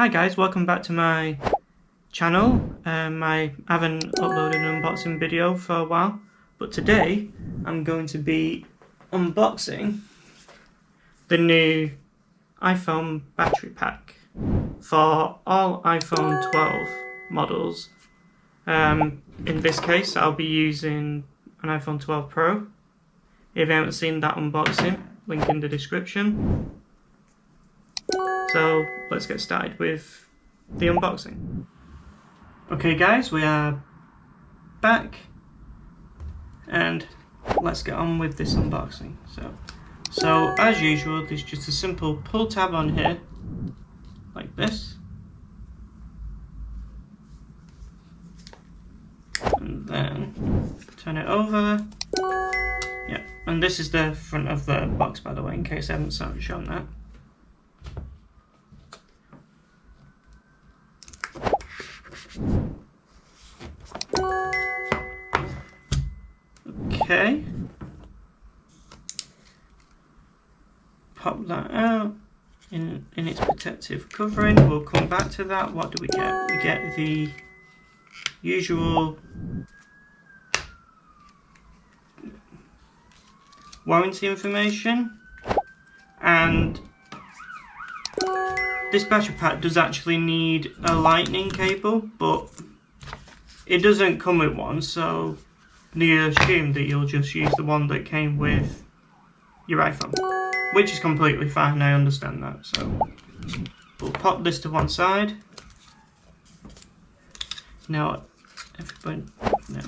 Hi guys, welcome back to my channel. I haven't uploaded an unboxing video for a while, but today I'm going to be unboxing the new iPhone battery pack for all iPhone 12 models. In this case I'll be using an iPhone 12 Pro. If you haven't seen that unboxing, link in the description. So let's get started with the unboxing. Okay guys, we are back and let's get on with this unboxing. So as usual, there's just a simple pull tab on here like this, and then turn it over. Yeah, and this is the front of the box, by the way, in case I haven't shown that. Okay, pop that out in its protective covering. We'll come back to that. What do we get? We get the usual warranty information, and this battery pack does actually need a lightning cable, but it doesn't come with one, so they assume that you'll just use the one that came with your iPhone, which is completely fine. I understand that. So we'll pop this to one side. Now, everybody, no.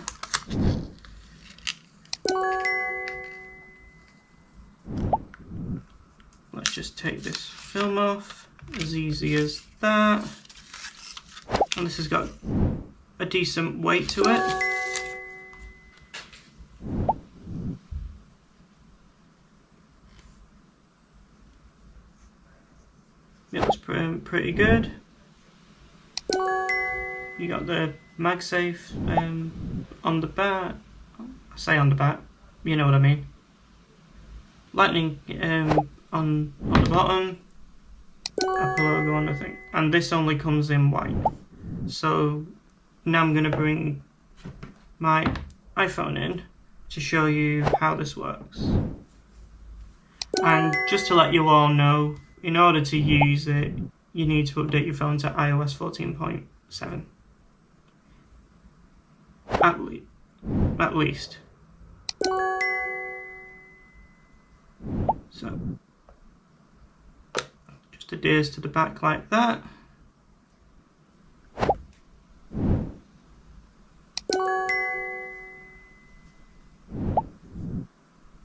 Let's just take this film off. As easy as that. And this has got a decent weight to it. It looks pretty good. You got the Magsafe on the back. I say on the back, you know what I mean. Lightning on the bottom. Apple logo on the thing. And this only comes in white. So now I'm going to bring my iPhone in to show you how this works. And just to let you all know, in order to use it, you need to update your phone to iOS 14.7. At least. So, just adheres to the back like that.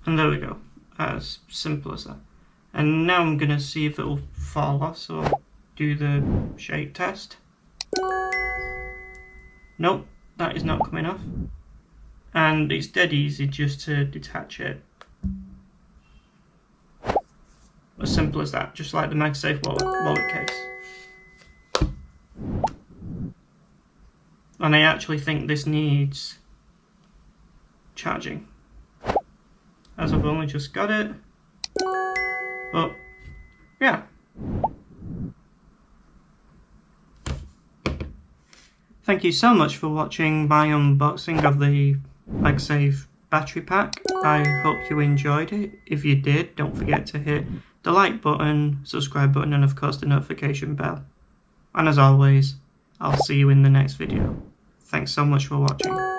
And there we go. As simple as that. And now I'm going to see if it'll fall off, so I'll do the shake test. Nope, that is not coming off. And it's dead easy just to detach it. As simple as that, just like the Magsafe wallet case. And I actually think this needs charging, as I've only just got it. But yeah. Thank you so much for watching my unboxing of the Magsafe battery pack. I hope you enjoyed it. If you did, don't forget to hit the like button, subscribe button, and of course the notification bell. And as always, I'll see you in the next video. Thanks so much for watching.